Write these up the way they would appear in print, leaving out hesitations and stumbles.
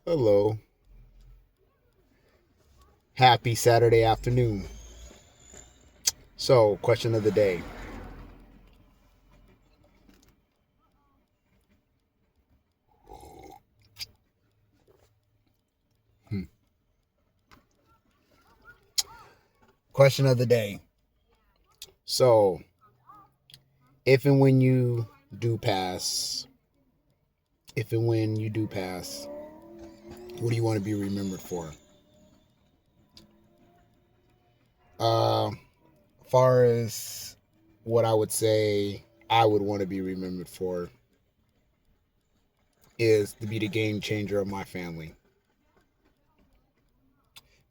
Hello. Happy Saturday afternoon. So, question of the day. Hmm. Question of the day. So, if and when you do pass, if and when you do pass, what do you want to be remembered for? Uh, far as what I would say I would want to be remembered for is to be the game changer of my family.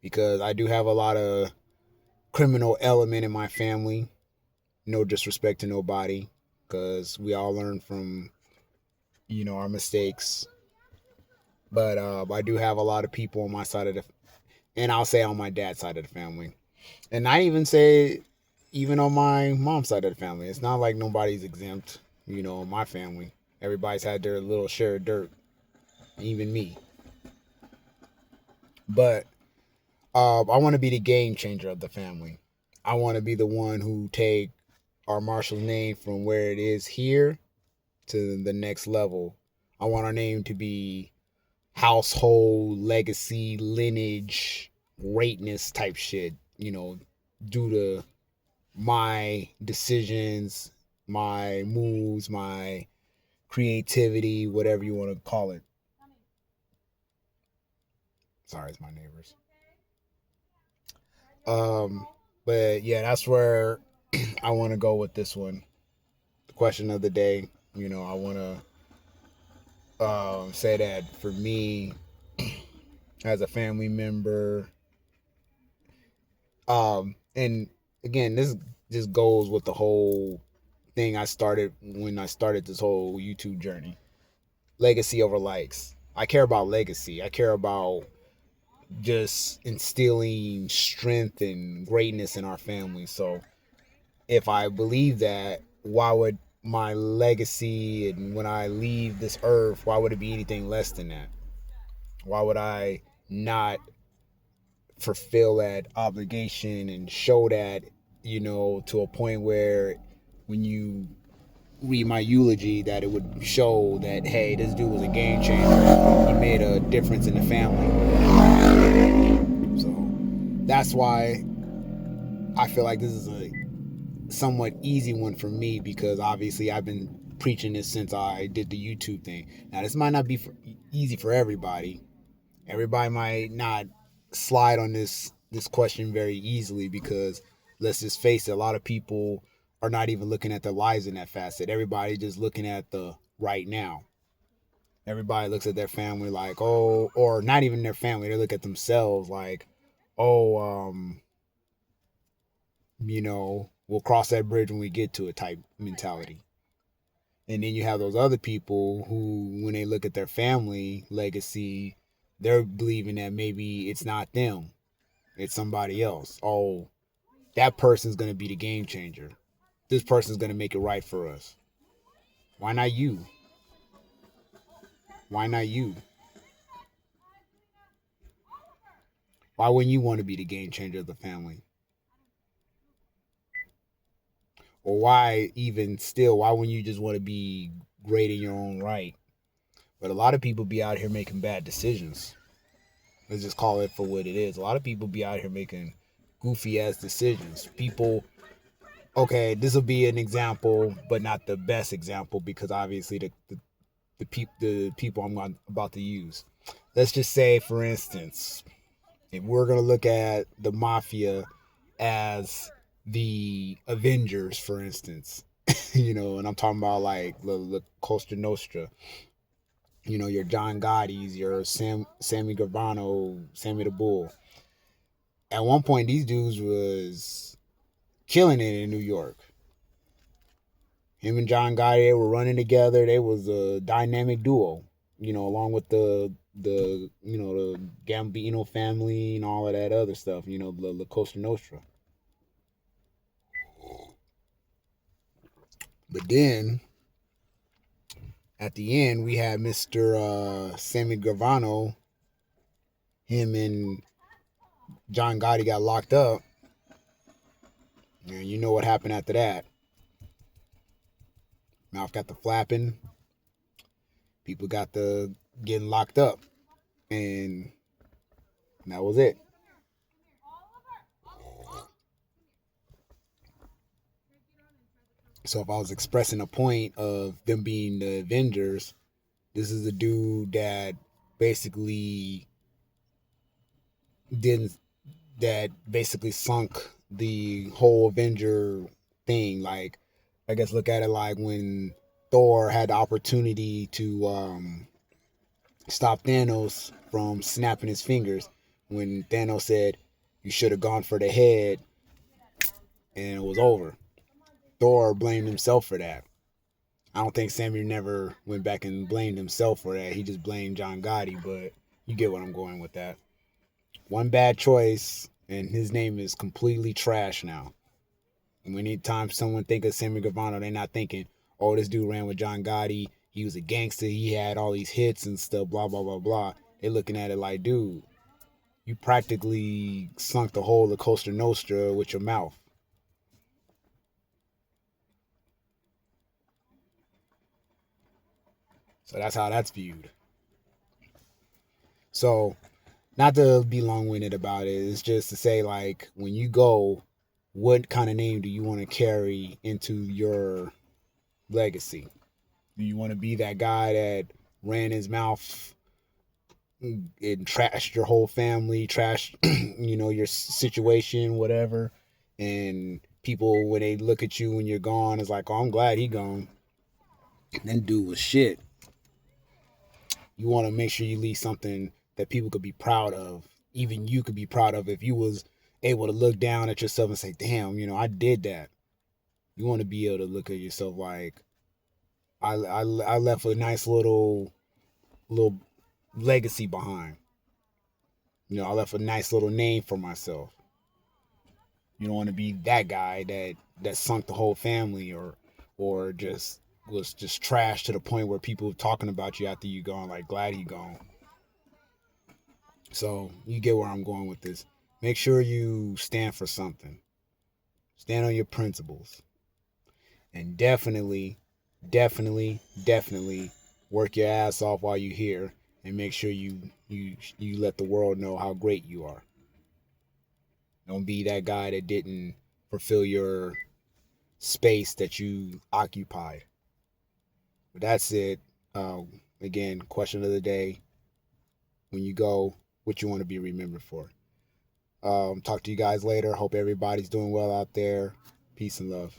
Because I do have a lot of criminal element in my family. No disrespect to nobody, because we all learn from our mistakes. But I do have a lot of people on my side of and I'll say on my dad's side of the family, and I even say even on my mom's side of the family. It's not like nobody's exempt. My family, everybody's had their little share of dirt, even me. But I want to be the game changer of the family. I want to be the one who take our Marshall's name from where it is here to the next level. I want our name to be household legacy, lineage, greatness type shit, due to my decisions, my moves, my creativity, whatever you want to call it. Sorry, it's my neighbors. But yeah, that's where I want to go with this one. The question of the day, I want to say that for me, as a family member, and again, this just goes with the whole thing I started when I started this whole YouTube journey. Legacy over likes. I care about legacy. I care about just instilling strength and greatness in our family. So if I believe that, why would my legacy and when I leave this earth, why would it be anything less than that? Why would I not fulfill that obligation and show that, to a point where when you read my eulogy, that it would show that, hey, this dude was a game changer. He made a difference in the family. So that's why I feel like this is a somewhat easy one for me, because obviously I've been preaching this since I did the YouTube thing. Now this might not be easy for everybody. Everybody might not slide on this question very easily, because let's just face it, a lot of people are not even looking at their lives in that facet. Everybody just looking at the right now. Everybody looks at their family like, oh, or not even their family. They look at themselves like, oh, we'll cross that bridge when we get to it type mentality. And then you have those other people who, when they look at their family legacy, they're believing that maybe it's not them, it's somebody else. Oh, that person's going to be the game changer. This person's going to make it right for us. Why not you? Why not you? Why wouldn't you want to be the game changer of the family? Or why even still, why wouldn't you just want to be great in your own right? But a lot of people be out here making bad decisions. Let's just call it for what it is. A lot of people be out here making goofy ass decisions. People, okay, this will be an example, but not the best example, because obviously the people I'm about to use. Let's just say, for instance, if we're gonna look at the mafia as the Avengers, for instance, and I'm talking about like the Costa Nostra, your John Gotti's, your Sammy Gravano, Sammy the Bull. At one point, these dudes was killing it in New York. Him and John Gotti were running together. They was a dynamic duo, along with the Gambino family and all of that other stuff, the Costa Nostra. But then at the end, we had Mr. Sammy Gravano him and John Gotti got locked up. And you know what happened after that. Mouth got the flapping. People got the getting locked up. And that was it. So if I was expressing a point of them being the Avengers, this is a dude that basically didn't that basically sunk the whole Avenger thing. Like, I guess look at it like when Thor had the opportunity to stop Thanos from snapping his fingers. When Thanos said, "You should have gone for the head," and it was over. Thor blamed himself for that. I don't think Sammy never went back and blamed himself for that. He just blamed John Gotti, but you get what I'm going with that. One bad choice, and his name is completely trash now. And anytime someone think of Sammy Guevara, they're not thinking, oh, this dude ran with John Gotti. He was a gangster. He had all these hits and stuff, blah, blah, blah, blah. They're looking at it like, dude, you practically sunk the whole of Costa Nostra with your mouth. So that's how that's viewed. So, not to be long winded about it, it's just to say, like, when you go, what kind of name do you want to carry into your legacy? Do you want to be that guy that ran his mouth and trashed your whole family, trashed, your situation, whatever, and people when they look at you when you're gone, it's like, oh, I'm glad he gone. That dude was shit. You want to make sure you leave something that people could be proud of. Even you could be proud of if you was able to look down at yourself and say, damn, I did that. You want to be able to look at yourself like, I left a nice little legacy behind. I left a nice little name for myself. You don't want to be that guy that sunk the whole family or just was just trash to the point where people talking about you after you gone, like, glad he gone. So you get where I'm going with this. Make sure you stand for something. Stand on your principles. And definitely, definitely, definitely work your ass off while you're here and make sure you let the world know how great you are. Don't be that guy that didn't fulfill your space that you occupied. But that's it. Again, question of the day. When you go, what you want to be remembered for. Talk to you guys later. Hope everybody's doing well out there. Peace and love.